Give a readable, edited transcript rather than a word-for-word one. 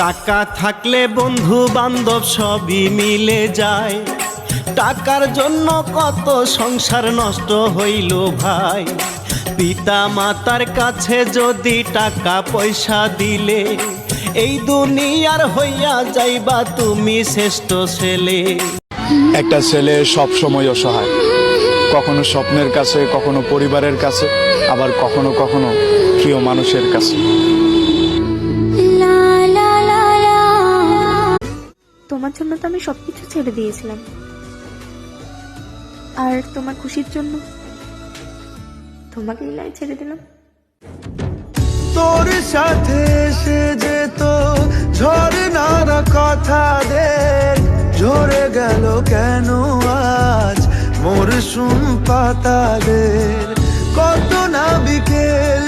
টাকা থাকলে বন্ধু বান্ধব সবই মিলে যায়, টাকার জন্য কত সংসার নষ্ট হইল ভাই। পিতা মাতার কাছে যদি টাকা পয়সা দিলে, এই দুনিয়ার হইয়া যাইবা তুমি শ্রেষ্ঠ ছেলে। একটা ছেলে সব সময় অসহায়, কখনো স্বপ্নের কাছে, কখনো পরিবারের কাছে, আবার কখনো কখনো প্রিয় মানুষের কাছে। তোমার জন্য তো আমি সবকিছু ছেড়ে দিয়েছিলাম, আর তোমার খুশির জন্য তোমাকে লাই ছেড়ে দিলাম। তোর সাথে এসে যেত ঝরনার কথা দেখ, ঝরে গেল কেন আজ মরশুম পাতাদের। কত না বিকেল